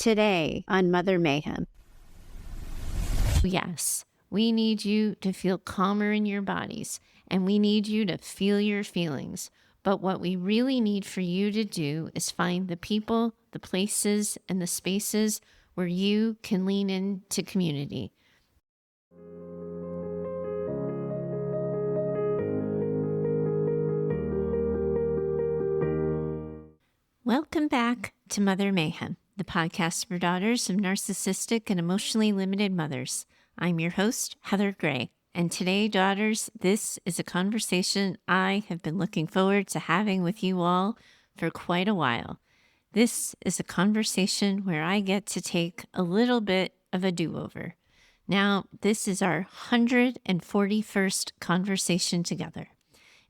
Today on Mother Mayhem. Yes, we need you to feel calmer in your bodies, and we need you to feel your feelings. But what we really need for you to do is find the people, the places, and the spaces where you can lean into community. Welcome back to Mother Mayhem, the podcast for daughters of narcissistic and emotionally limited mothers. I'm your host, Heather Gray, and today, daughters, this is a conversation I have been looking forward to having with you all for quite a while. This is a conversation where I get to take a little bit of a do-over. Now, this is our 141st conversation together.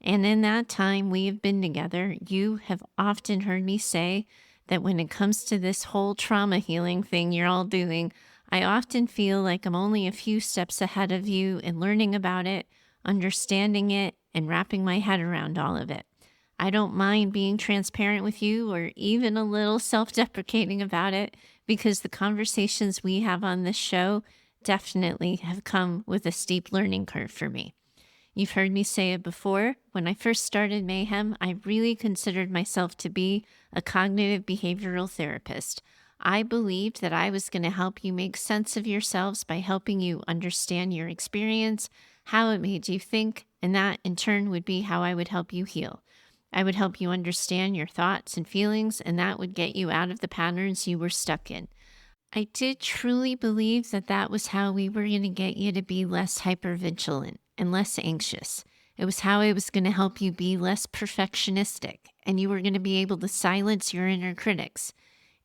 And in that time we have been together, you have often heard me say that when it comes to this whole trauma healing thing you're all doing, I often feel like I'm only a few steps ahead of you in learning about it, understanding it, and wrapping my head around all of it. I don't mind being transparent with you or even a little self-deprecating about it because the conversations we have on this show definitely have come with a steep learning curve for me. You've heard me say it before. When I first started Mayhem, I really considered myself to be a cognitive behavioral therapist. I believed that I was going to help you make sense of yourselves by helping you understand your experience, how it made you think, and that in turn would be how I would help you heal. I would help you understand your thoughts and feelings, and that would get you out of the patterns you were stuck in. I did truly believe that that was how we were going to get you to be less hypervigilant and less anxious. It was how I was going to help you be less perfectionistic, and you were going to be able to silence your inner critics.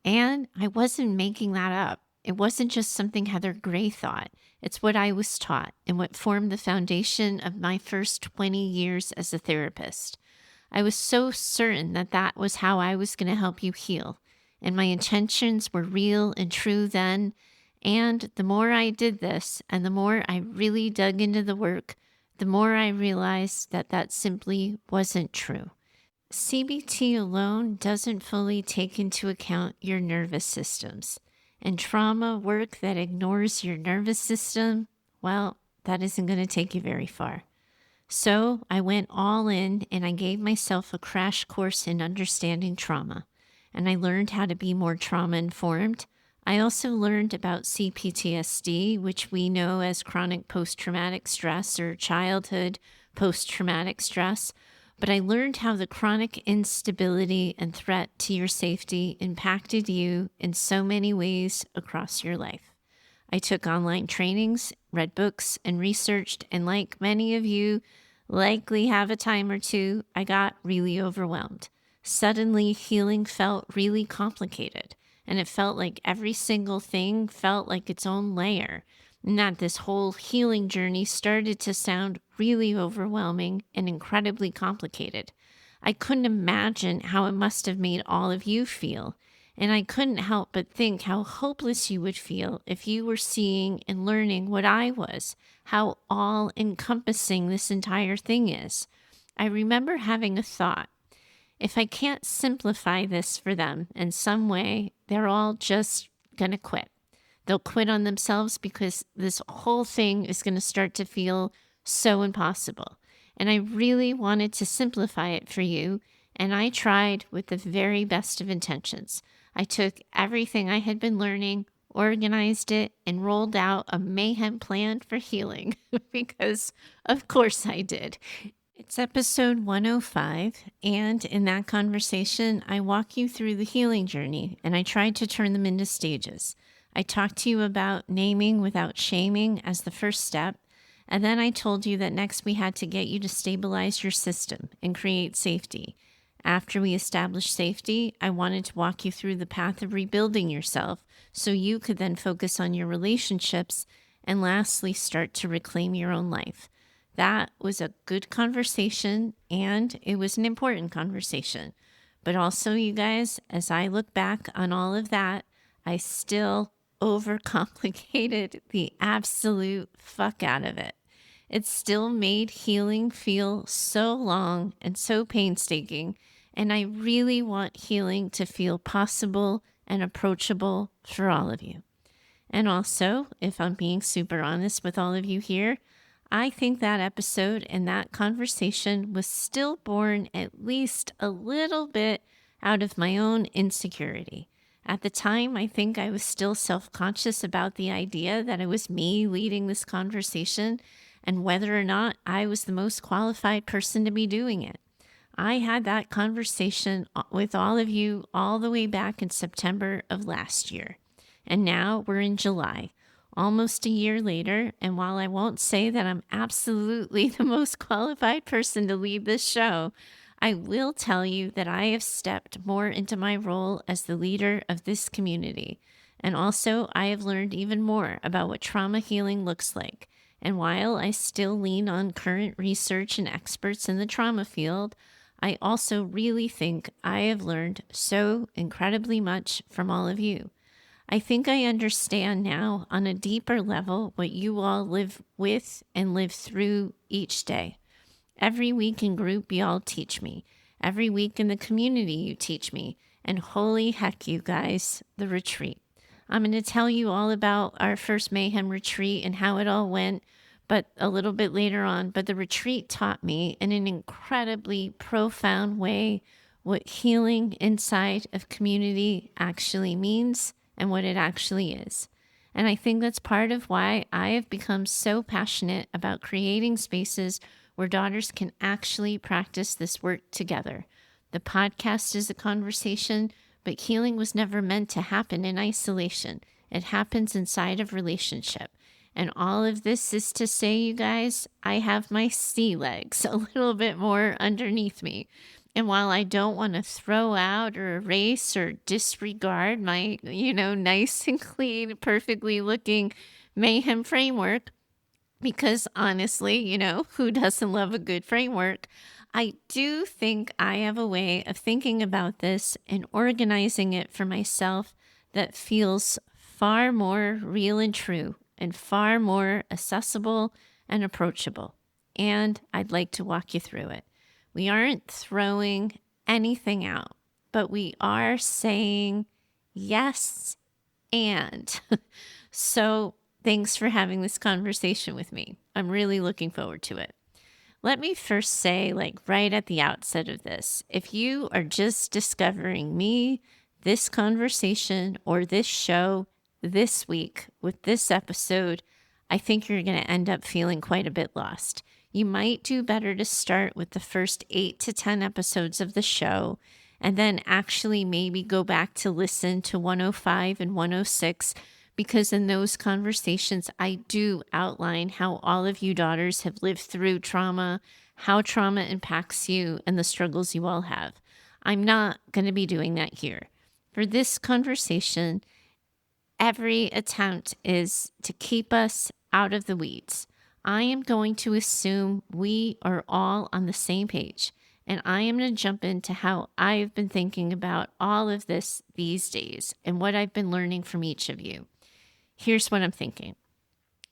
And I wasn't making that up. It wasn't just something Heather Gray thought. It's what I was taught and what formed the foundation of my first 20 years as a therapist. I was so certain that that was how I was going to help you heal. And my intentions were real and true then. And the more I did this and the more I really dug into the work, the more I realized that that simply wasn't true. CBT alone doesn't fully take into account your nervous systems. And trauma work that ignores your nervous system, well, that isn't going to take you very far. So I went all in and I gave myself a crash course in understanding trauma. And I learned how to be more trauma-informed. I also learned about CPTSD, which we know as chronic post-traumatic stress or childhood post-traumatic stress. But I learned how the chronic instability and threat to your safety impacted you in so many ways across your life. I took online trainings, read books, and researched, and like many of you likely have a time or two, I got really overwhelmed. Suddenly, healing felt really complicated, and it felt like every single thing felt like its own layer, and that this whole healing journey started to sound really overwhelming and incredibly complicated. I couldn't imagine how it must have made all of you feel, and I couldn't help but think how hopeless you would feel if you were seeing and learning what I was, how all-encompassing this entire thing is. I remember having a thought. If I can't simplify this for them in some way, they're all just going to quit. They'll quit on themselves because this whole thing is going to start to feel so impossible. And I really wanted to simplify it for you, and I tried with the very best of intentions. I took everything I had been learning, organized it, and rolled out a mayhem plan for healing because of course I did. It's episode 105, and in that conversation, I walk you through the healing journey, and I tried to turn them into stages. I talked to you about naming without shaming as the first step, and then I told you that next we had to get you to stabilize your system and create safety. After we established safety, I wanted to walk you through the path of rebuilding yourself so you could then focus on your relationships and lastly start to reclaim your own life. That was a good conversation, and it was an important conversation. But also, you guys, as I look back on all of that, I still overcomplicated the absolute fuck out of it. It still made healing feel so long and so painstaking, and I really want healing to feel possible and approachable for all of you. And also, if I'm being super honest with all of you here, I think that episode and that conversation was still born at least a little bit out of my own insecurity. At the time, I think I was still self-conscious about the idea that it was me leading this conversation and whether or not I was the most qualified person to be doing it. I had that conversation with all of you all the way back in September of last year. And now we're in July, almost a year later. And while I won't say that I'm absolutely the most qualified person to lead this show, I will tell you that I have stepped more into my role as the leader of this community. And also, I have learned even more about what trauma healing looks like. And while I still lean on current research and experts in the trauma field, I also really think I have learned so incredibly much from all of you. I think I understand now on a deeper level what you all live with and live through each day. Every week in group, you all teach me. Every week in the community, you teach me. And holy heck, you guys, the retreat. I'm going to tell you all about our first Mayhem retreat and how it all went, but a little bit later on. But the retreat taught me in an incredibly profound way what healing inside of community actually means and what it actually is. And I think that's part of why I have become so passionate about creating spaces where daughters can actually practice this work together. The podcast is a conversation, but healing was never meant to happen in isolation. It happens inside of relationship. And all of this is to say, you guys, I have my sea legs a little bit more underneath me. And while I don't want to throw out or erase or disregard my, nice and clean, perfectly looking Mayhem framework, because honestly, who doesn't love a good framework? I do think I have a way of thinking about this and organizing it for myself that feels far more real and true and far more accessible and approachable. And I'd like to walk you through it. We aren't throwing anything out, but we are saying yes and. So thanks for having this conversation with me. I'm really looking forward to it. Let me first say, right at the outset of this, if you are just discovering me, this conversation, or this show this week with this episode, I think you're going to end up feeling quite a bit lost. You might do better to start with the first 8 to 10 episodes of the show and then actually maybe go back to listen to 105 and 106, because in those conversations, I do outline how all of you daughters have lived through trauma, how trauma impacts you, and the struggles you all have. I'm not going to be doing that here. For this conversation, every attempt is to keep us out of the weeds. I am going to assume we are all on the same page, and I am going to jump into how I've been thinking about all of this these days and what I've been learning from each of you. Here's what I'm thinking.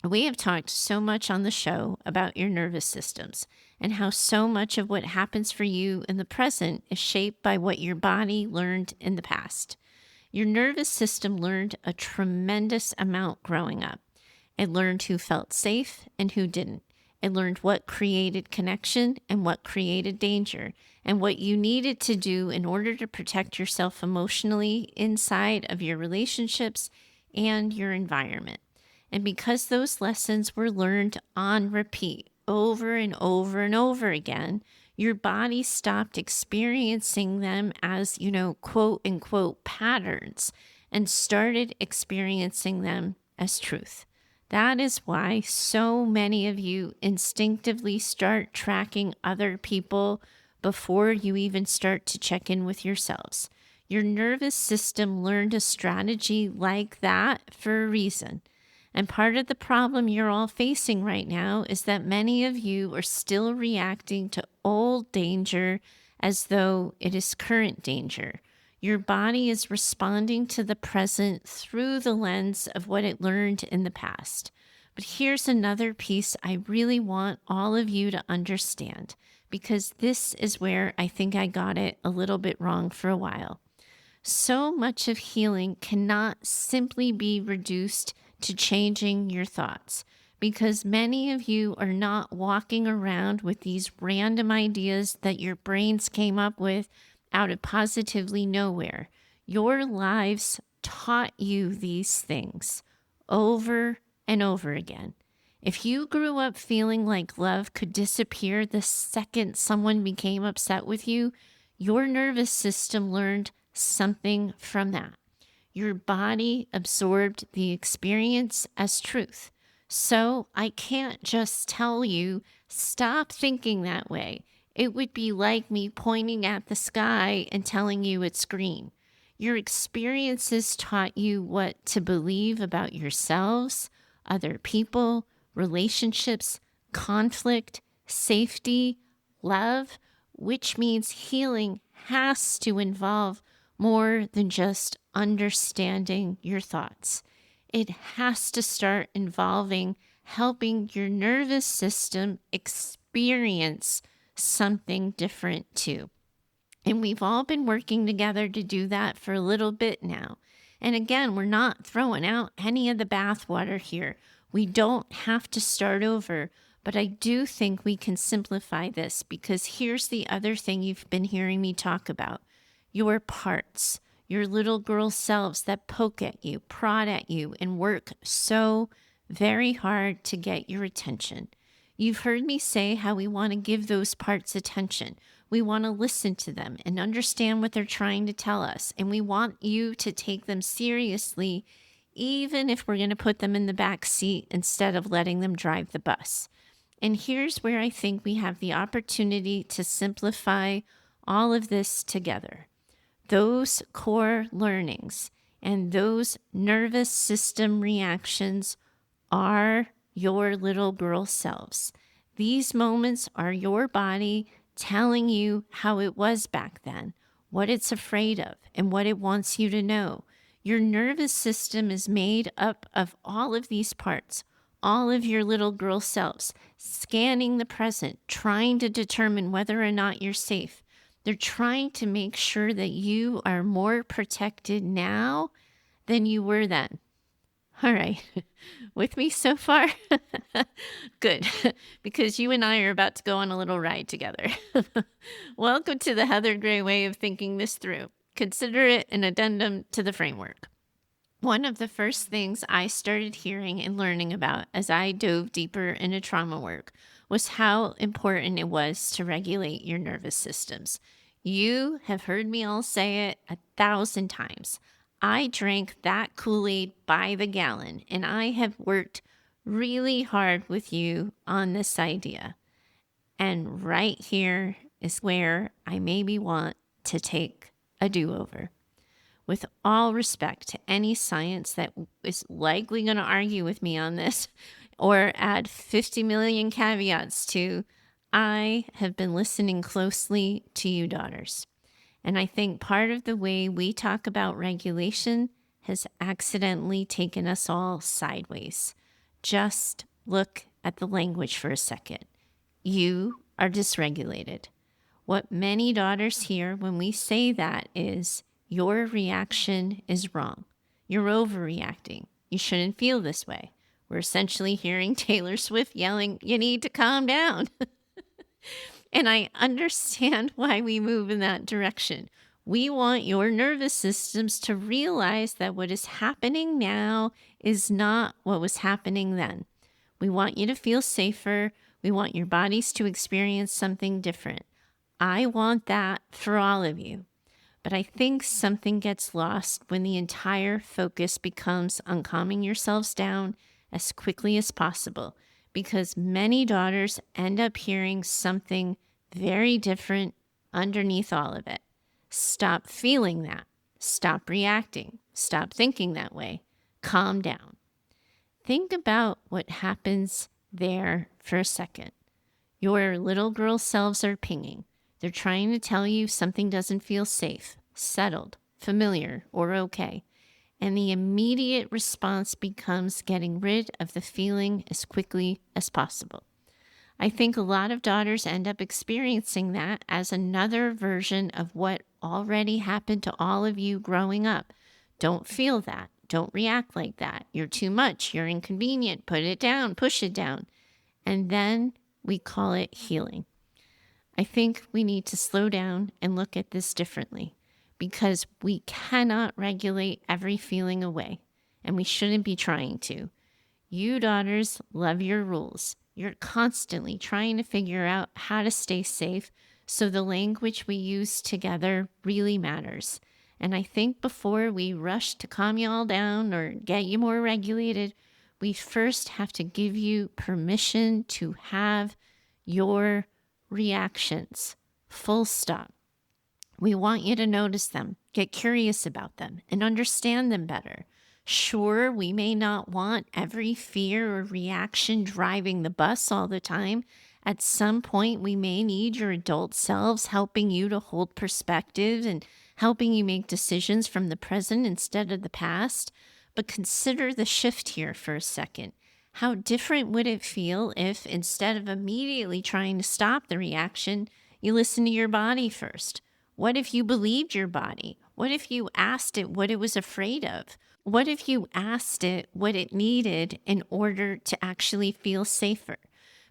We have talked so much on the show about your nervous systems and how so much of what happens for you in the present is shaped by what your body learned in the past. Your nervous system learned a tremendous amount growing up. It learned who felt safe and who didn't. It learned what created connection and what created danger, and what you needed to do in order to protect yourself emotionally inside of your relationships and your environment. And because those lessons were learned on repeat over and over and over again, your body stopped experiencing them as, quote unquote patterns and started experiencing them as truth. That is why so many of you instinctively start tracking other people before you even start to check in with yourselves. Your nervous system learned a strategy like that for a reason. And part of the problem you're all facing right now is that many of you are still reacting to old danger as though it is current danger. Your body is responding to the present through the lens of what it learned in the past. But here's another piece I really want all of you to understand, because this is where I think I got it a little bit wrong for a while. So much of healing cannot simply be reduced to changing your thoughts because many of you are not walking around with these random ideas that your brains came up with out of positively nowhere. Your lives taught you these things over and over again. If you grew up feeling like love could disappear the second someone became upset with you, your nervous system learned something from that. Your body absorbed the experience as truth. So I can't just tell you, stop thinking that way. It would be like me pointing at the sky and telling you it's green. Your experiences taught you what to believe about yourselves, other people, relationships, conflict, safety, love, which means healing has to involve more than just understanding your thoughts. It has to start involving helping your nervous system experience something different too. And we've all been working together to do that for a little bit now. And again, we're not throwing out any of the bathwater here. We don't have to start over, but I do think we can simplify this because here's the other thing you've been hearing me talk about. Your parts, your little girl selves that poke at you, prod at you, and work so very hard to get your attention. You've heard me say how we want to give those parts attention. We want to listen to them and understand what they're trying to tell us. And we want you to take them seriously, even if we're going to put them in the back seat instead of letting them drive the bus. And here's where I think we have the opportunity to simplify all of this together. Those core learnings and those nervous system reactions are your little girl selves. These moments are your body telling you how it was back then, what it's afraid of, and what it wants you to know. Your nervous system is made up of all of these parts, all of your little girl selves, scanning the present, trying to determine whether or not you're safe. They're trying to make sure that you are more protected now than you were then. All right. With me so far? Good, because you and I are about to go on a little ride together. Welcome to the Heather Gray way of thinking this through. Consider it an addendum to the framework. One of the first things I started hearing and learning about as I dove deeper into trauma work was how important it was to regulate your nervous systems. You have heard me all say it 1,000 times. I drank that Kool-Aid by the gallon, and I have worked really hard with you on this idea. And right here is where I maybe want to take a do-over. With all respect to any science that is likely going to argue with me on this or add 50 million caveats to, I have been listening closely to you, daughters. And I think part of the way we talk about regulation has accidentally taken us all sideways. Just look at the language for a second. You are dysregulated. What many daughters hear when we say that is, your reaction is wrong. You're overreacting. You shouldn't feel this way. We're essentially hearing Taylor Swift yelling, you need to calm down. And I understand why we move in that direction. We want your nervous systems to realize that what is happening now is not what was happening then. We want you to feel safer. We want your bodies to experience something different. I want that for all of you. But I think something gets lost when the entire focus becomes on calming yourselves down as quickly as possible, because many daughters end up hearing something very different underneath all of it. Stop feeling that. Stop reacting. Stop thinking that way. Calm down. Think about what happens there for a second. Your little girl selves are pinging. They're trying to tell you something doesn't feel safe, settled, familiar, or okay. And the immediate response becomes getting rid of the feeling as quickly as possible. I think a lot of daughters end up experiencing that as another version of what already happened to all of you growing up. Don't feel that. Don't react like that. You're too much. You're inconvenient. Put it down. Push it down. And then we call it healing. I think we need to slow down and look at this differently because we cannot regulate every feeling away, and we shouldn't be trying to. You daughters love your rules. You're constantly trying to figure out how to stay safe, so the language we use together really matters. And I think before we rush to calm you all down or get you more regulated, we first have to give you permission to have your reactions. Full stop. We want you to notice them, get curious about them, and understand them better. Sure, we may not want every fear or reaction driving the bus all the time. At some point, we may need your adult selves helping you to hold perspective and helping you make decisions from the present instead of the past. But consider the shift here for a second. How different would it feel if, instead of immediately trying to stop the reaction, you listen to your body first? What if you believed your body? What if you asked it what it was afraid of? What if you asked it what it needed in order to actually feel safer?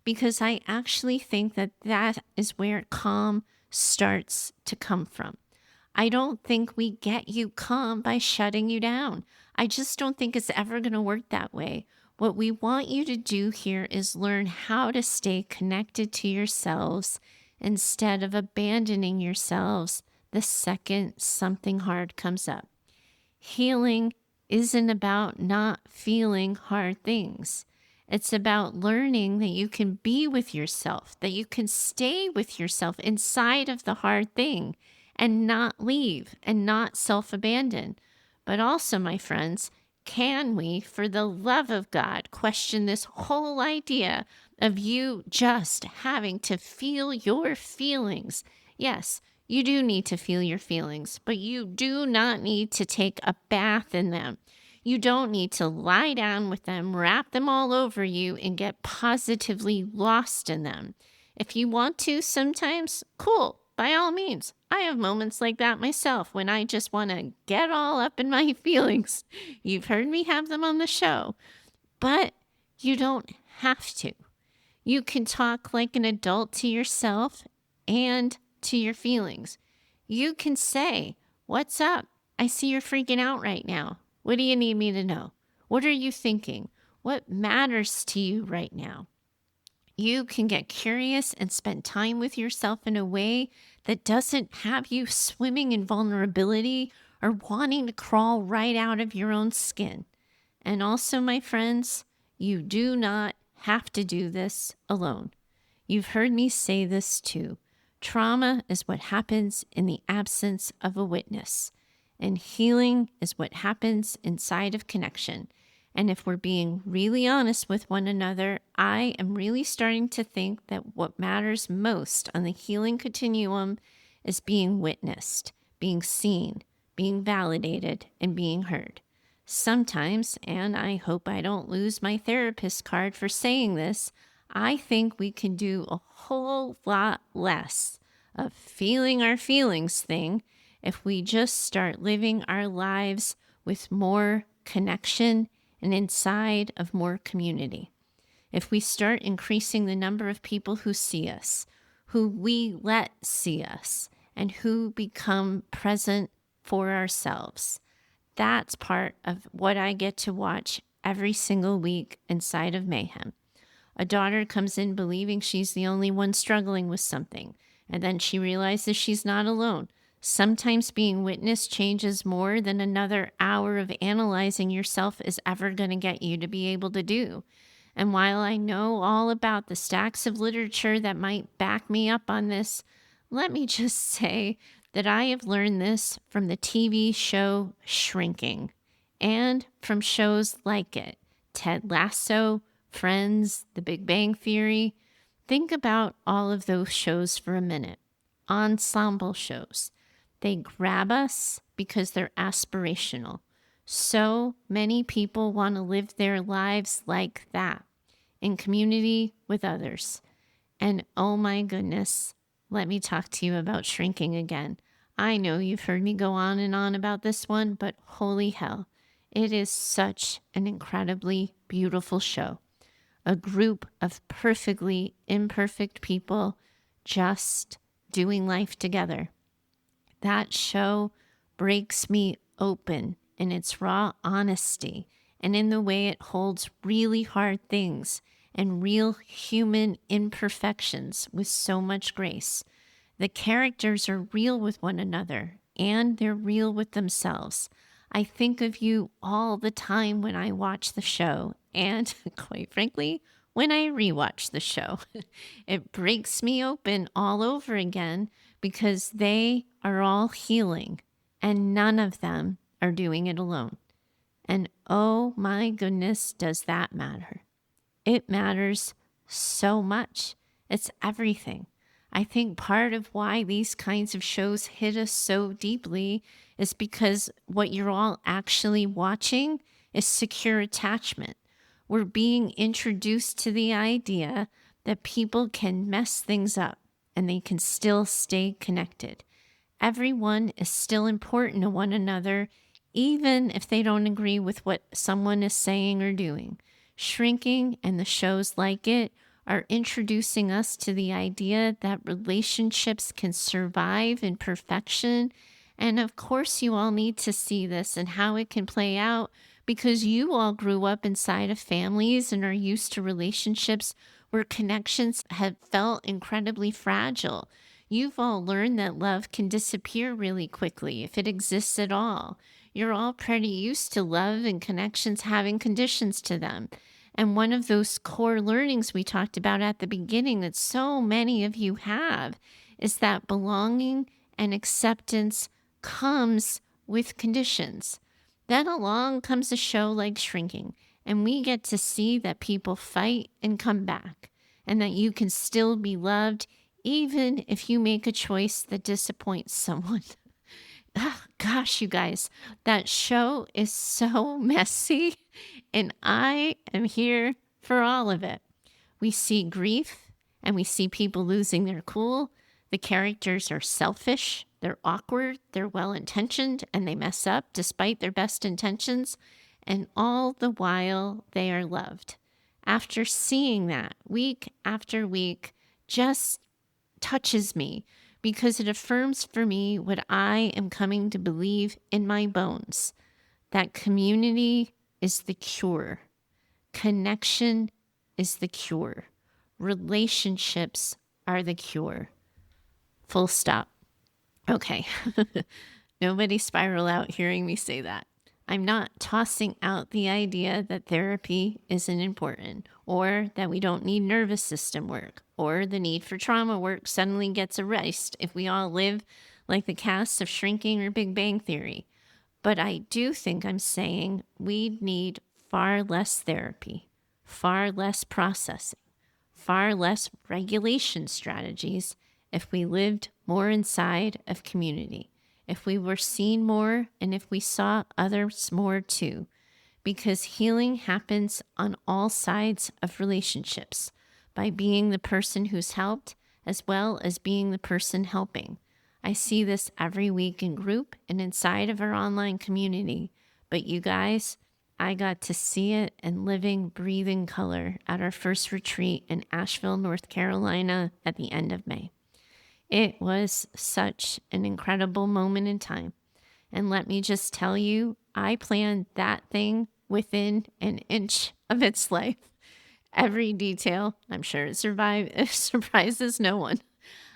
Because I actually think that that is where calm starts to come from. I don't think we get you calm by shutting you down. I just don't think it's ever going to work that way. What we want you to do here is learn how to stay connected to yourselves instead of abandoning yourselves the second something hard comes up. Healing isn't about not feeling hard things. It's about learning that you can be with yourself, that you can stay with yourself inside of the hard thing and not leave and not self-abandon. But also, my friends, can we, for the love of God, question this whole idea of you just having to feel your feelings? Yes, you do need to feel your feelings, but you do not need to take a bath in them. You don't need to lie down with them, wrap them all over you, and get positively lost in them. If you want to sometimes, cool, by all means. I have moments like that myself when I just want to get all up in my feelings. You've heard me have them on the show, but you don't have to. You can talk like an adult to yourself and to your feelings. You can say, "What's up? I see you're freaking out right now. What do you need me to know? What are you thinking? What matters to you right now?" You can get curious and spend time with yourself in a way that doesn't have you swimming in vulnerability or wanting to crawl right out of your own skin. And also, my friends, you do not have to do this alone. You've heard me say this too. Trauma is what happens in the absence of a witness, and healing is what happens inside of connection. And if we're being really honest with one another, I am really starting to think that what matters most on the healing continuum is being witnessed, being seen, being validated, and being heard. Sometimes, and I hope I don't lose my therapist card for saying this, I think we can do a whole lot less of feeling our feelings thing if we just start living our lives with more connection and inside of more community. If we start increasing the number of people who see us, who we let see us, and who become present for ourselves, that's part of what I get to watch every single week inside of Mayhem. A daughter comes in believing she's the only one struggling with something, and then she realizes she's not alone. Sometimes being witnessed changes more than another hour of analyzing yourself is ever going to get you to be able to do. And while I know all about the stacks of literature that might back me up on this, let me just say that I have learned this from the TV show Shrinking and from shows like it, Ted Lasso, Friends, The Big Bang Theory. Think about all of those shows for a minute. Ensemble shows. They grab us because they're aspirational. So many people want to live their lives like that, in community with others. And oh my goodness, let me talk to you about Shrinking again. I know you've heard me go on and on about this one, but holy hell, it is such an incredibly beautiful show. A group of perfectly imperfect people just doing life together. That show breaks me open in its raw honesty and in the way it holds really hard things and real human imperfections with so much grace. The characters are real with one another and they're real with themselves. I think of you all the time when I watch the show and, quite frankly, when I rewatch the show. It breaks me open all over again because they are all healing and none of them are doing it alone. And oh my goodness, does that matter? It matters so much. It's everything. I think part of why these kinds of shows hit us so deeply is because what you're all actually watching is secure attachment. We're being introduced to the idea that people can mess things up and they can still stay connected. Everyone is still important to one another, even if they don't agree with what someone is saying or doing. Shrinking and the shows like it are introducing us to the idea that relationships can survive imperfection. And of course, you all need to see this and how it can play out because you all grew up inside of families and are used to relationships where connections have felt incredibly fragile. You've all learned that love can disappear really quickly if it exists at all. You're all pretty used to love and connections having conditions to them. And one of those core learnings we talked about at the beginning that so many of you have is that belonging and acceptance comes with conditions. Then along comes a show like Shrinking, and we get to see that people fight and come back, and that you can still be loved even if you make a choice that disappoints someone. Oh, gosh, you guys, that show is so messy, and I am here for all of it. We see grief, and we see people losing their cool. The characters are selfish, they're awkward, they're well-intentioned, and they mess up despite their best intentions, and all the while they are loved. After seeing that week after week, just touches me because it affirms for me what I am coming to believe in my bones, that community is the cure. Connection is the cure. Relationships are the cure. Full stop. Okay. Nobody spiral out hearing me say that. I'm not tossing out the idea that therapy isn't important, or that we don't need nervous system work, or the need for trauma work suddenly gets erased if we all live like the cast of Shrinking or Big Bang Theory. But I do think I'm saying we need far less therapy, far less processing, far less regulation strategies if we lived more inside of community, if we were seen more, and if we saw others more too. Because healing happens on all sides of relationships, by being the person who's helped as well as being the person helping. I see this every week in group and inside of our online community. But you guys, I got to see it in living, breathing color at our first retreat in Asheville, North Carolina at the end of May. It was such an incredible moment in time. And let me just tell you, I planned that thing within an inch of its life. Every detail, I'm sure it surprises no one.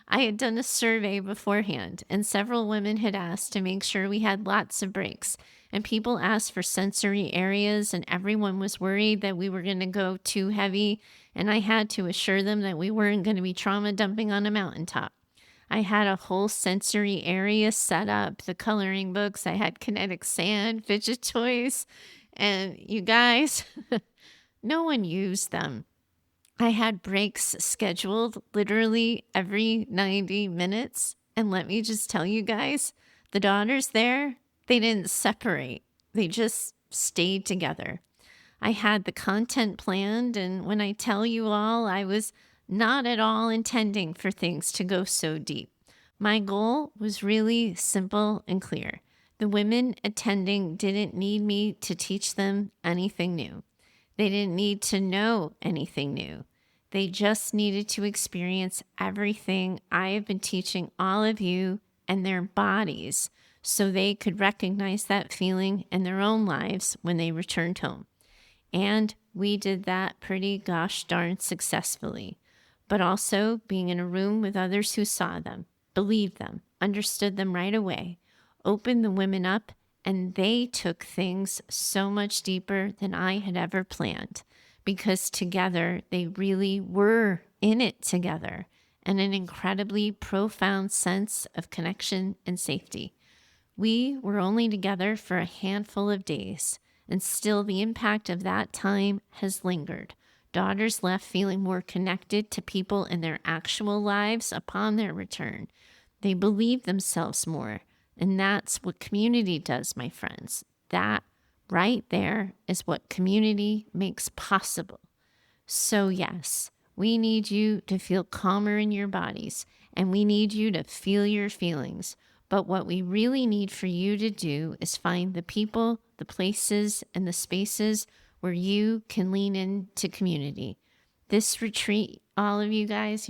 I had done a survey beforehand, and several women had asked to make sure we had lots of breaks. And people asked for sensory areas, and everyone was worried that we were going to go too heavy. And I had to assure them that we weren't going to be trauma dumping on a mountaintop. I had a whole sensory area set up, the coloring books, I had kinetic sand, fidget toys, and you guys, no one used them. I had breaks scheduled literally every 90 minutes. And let me just tell you guys, the daughters there, they didn't separate. They just stayed together. I had the content planned, and when I tell you all, I was not at all intending for things to go so deep. My goal was really simple and clear. The women attending didn't need me to teach them anything new. They didn't need to know anything new. They just needed to experience everything I have been teaching all of you and their bodies so they could recognize that feeling in their own lives when they returned home. And we did that pretty gosh darn successfully. But also being in a room with others who saw them, believed them, understood them right away, opened the women up, and they took things so much deeper than I had ever planned, because together they really were in it together, and an incredibly profound sense of connection and safety. We were only together for a handful of days, and still the impact of that time has lingered. Daughters left feeling more connected to people in their actual lives upon their return. They believe themselves more, and that's what community does, my friends. That right there is what community makes possible. So yes, we need you to feel calmer in your bodies, and we need you to feel your feelings. But what we really need for you to do is find the people, the places, and the spaces where you can lean into community. This retreat, all of you guys,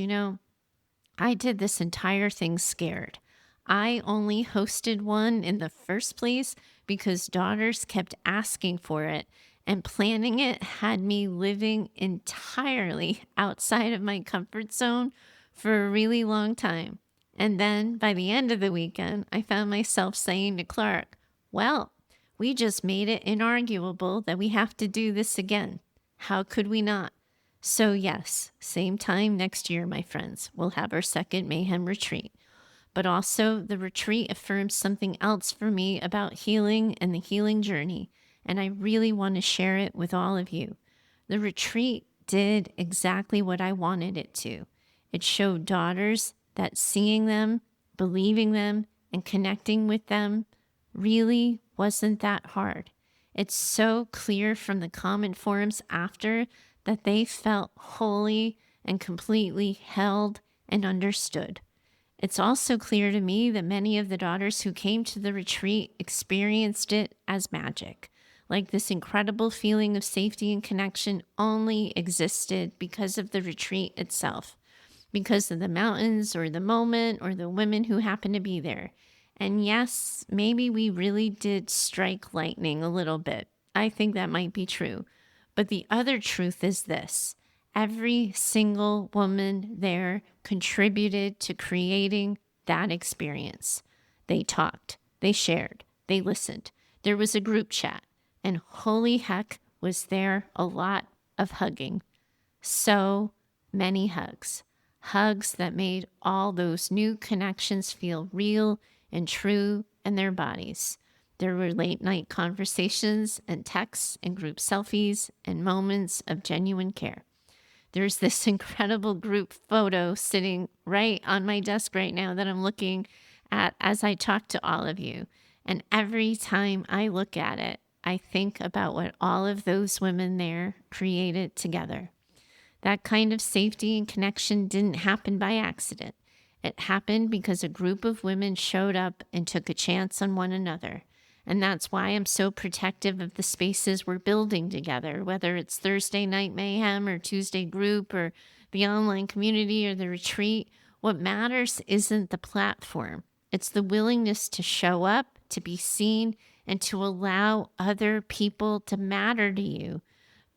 I did this entire thing scared. I only hosted one in the first place because daughters kept asking for it, and planning it had me living entirely outside of my comfort zone for a really long time. And then by the end of the weekend, I found myself saying to Clark, well, we just made it inarguable that we have to do this again. How could we not? So yes, same time next year, my friends, we'll have our second Mayhem retreat. But also the retreat affirms something else for me about healing and the healing journey, and I really want to share it with all of you. The retreat did exactly what I wanted it to. It showed daughters that seeing them, believing them, and connecting with them really wasn't that hard. It's so clear from the comment forums after that they felt wholly and completely held and understood. It's also clear to me that many of the daughters who came to the retreat experienced it as magic, like this incredible feeling of safety and connection only existed because of the retreat itself, because of the mountains or the moment or the women who happened to be there. And yes, maybe we really did strike lightning a little bit. I think that might be true. But the other truth is this. Every single woman there contributed to creating that experience. They talked, they shared, they listened. There was a group chat, and holy heck, was there a lot of hugging. So many hugs. Hugs that made all those new connections feel real and true in their bodies. There were late night conversations and texts and group selfies and moments of genuine care. There's this incredible group photo sitting right on my desk right now that I'm looking at as I talk to all of you. And every time I look at it, I think about what all of those women there created together. That kind of safety and connection didn't happen by accident. It happened because a group of women showed up and took a chance on one another. And that's why I'm so protective of the spaces we're building together, whether it's Thursday Night Mayhem or Tuesday Group or the online community or the retreat. What matters isn't the platform. It's the willingness to show up, to be seen, and to allow other people to matter to you.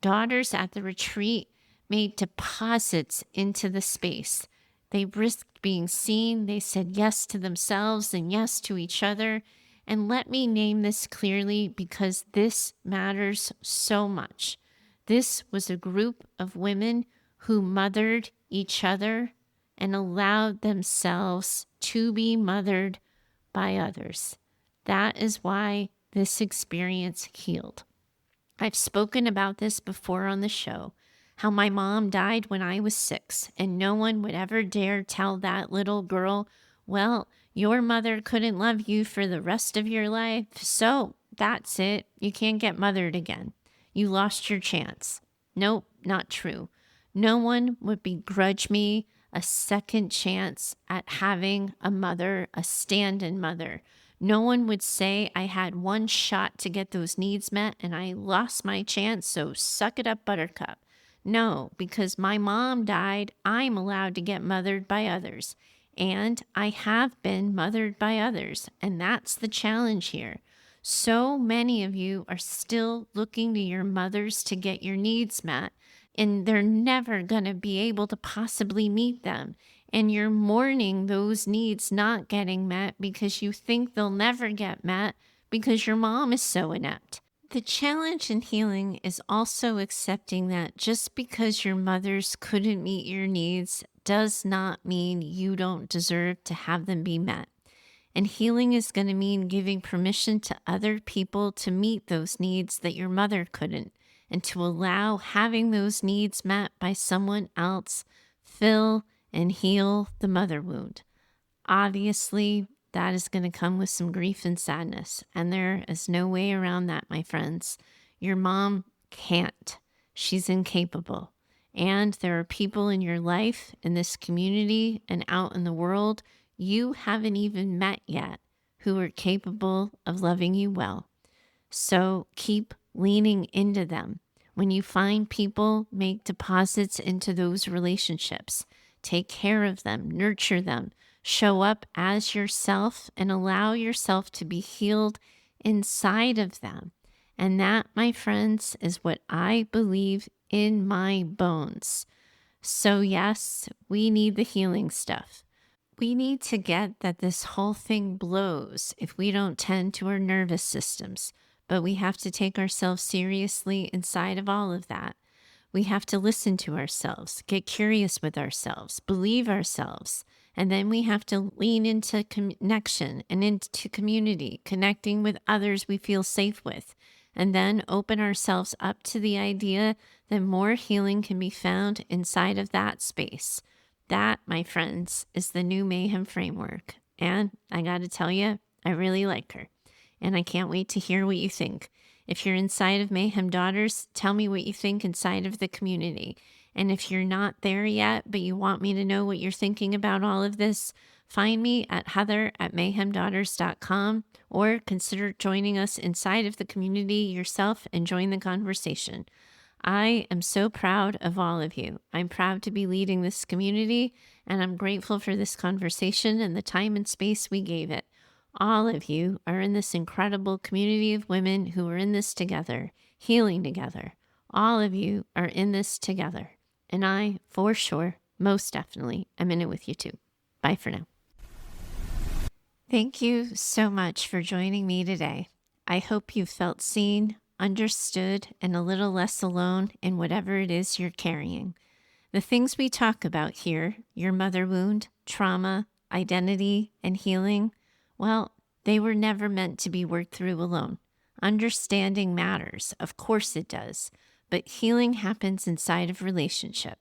Daughters at the retreat made deposits into the space. They risked being seen. They said yes to themselves and yes to each other. And let me name this clearly because this matters so much. This was a group of women who mothered each other and allowed themselves to be mothered by others. That is why this experience healed. I've spoken about this before on the show, how my mom died when I was 6, and no one would ever dare tell that little girl, well, your mother couldn't love you for the rest of your life, so that's it. You can't get mothered again. You lost your chance. Nope, not true. No one would begrudge me a second chance at having a mother, a stand-in mother. No one would say I had one shot to get those needs met and I lost my chance, so suck it up, buttercup. No, because my mom died, I'm allowed to get mothered by others. And I have been mothered by others. And that's the challenge here. So many of you are still looking to your mothers to get your needs met, and they're never going to be able to possibly meet them. And you're mourning those needs not getting met because you think they'll never get met because your mom is so inept. The challenge in healing is also accepting that just because your mothers couldn't meet your needs does not mean you don't deserve to have them be met. And healing is going to mean giving permission to other people to meet those needs that your mother couldn't, and to allow having those needs met by someone else fill and heal the mother wound. Obviously, that is going to come with some grief and sadness, and there is no way around that, my friends. Your mom can't. She's incapable. And there are people in your life, in this community, and out in the world you haven't even met yet who are capable of loving you well. So keep leaning into them. When you find people, make deposits into those relationships. Take care of them, nurture them, show up as yourself, and allow yourself to be healed inside of them. And that, my friends, is what I believe in my bones. So yes, we need the healing stuff. We need to get that this whole thing blows if we don't tend to our nervous systems, but we have to take ourselves seriously inside of all of that. We have to listen to ourselves, get curious with ourselves, believe ourselves, and then we have to lean into connection and into community, connecting with others we feel safe with, and then open ourselves up to the idea that more healing can be found inside of that space. That, my friends, is the new Mayhem framework. And I got to tell you, I really like her. And I can't wait to hear what you think. If you're inside of Mayhem Daughters, tell me what you think inside of the community. And if you're not there yet, but you want me to know what you're thinking about all of this, find me at heather@mayhemdaughters.com, or consider joining us inside of the community yourself and join the conversation. I am so proud of all of you. I'm proud to be leading this community, and I'm grateful for this conversation and the time and space we gave it. All of you are in this incredible community of women who are in this together, healing together. All of you are in this together. And I, for sure, most definitely, am in it with you too. Bye for now. Thank you so much for joining me today. I hope you felt seen, understood, and a little less alone in whatever it is you're carrying. The things we talk about here, your mother wound, trauma, identity, and healing, well, they were never meant to be worked through alone. Understanding matters, of course it does, but healing happens inside of relationship.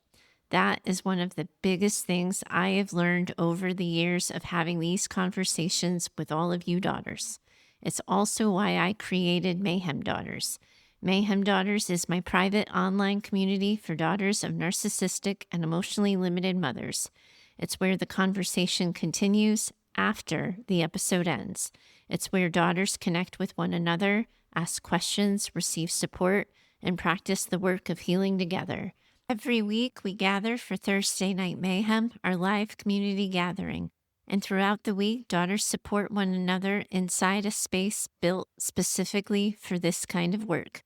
That is one of the biggest things I have learned over the years of having these conversations with all of you daughters. It's also why I created Mayhem Daughters. Mayhem Daughters is my private online community for daughters of narcissistic and emotionally limited mothers. It's where the conversation continues after the episode ends. It's where daughters connect with one another, ask questions, receive support, and practice the work of healing together. Every week, we gather for Thursday Night Mayhem, our live community gathering. And throughout the week, daughters support one another inside a space built specifically for this kind of work.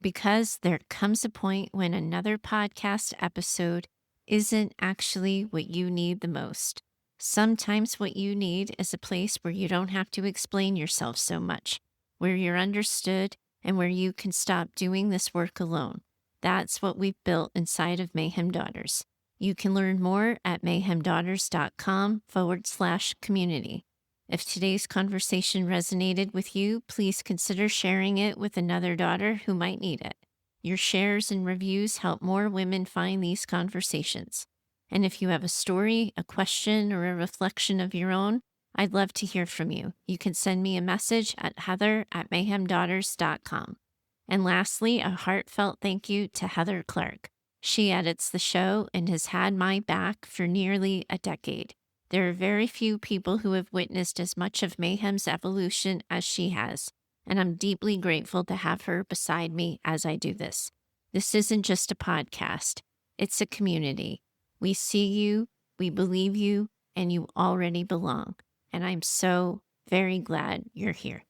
Because there comes a point when another podcast episode isn't actually what you need the most. Sometimes what you need is a place where you don't have to explain yourself so much, where you're understood, and where you can stop doing this work alone. That's what we've built inside of Mayhem Daughters. You can learn more at mayhemdaughters.com/community. If today's conversation resonated with you, please consider sharing it with another daughter who might need it. Your shares and reviews help more women find these conversations. And if you have a story, a question, or a reflection of your own, I'd love to hear from you. You can send me a message at heather@mayhemdaughters.com. And lastly, a heartfelt thank you to Heather Clark. She edits the show and has had my back for nearly a decade. There are very few people who have witnessed as much of Mayhem's evolution as she has, and I'm deeply grateful to have her beside me as I do this. This isn't just a podcast, it's a community. We see you, we believe you, and you already belong. And I'm so very glad you're here.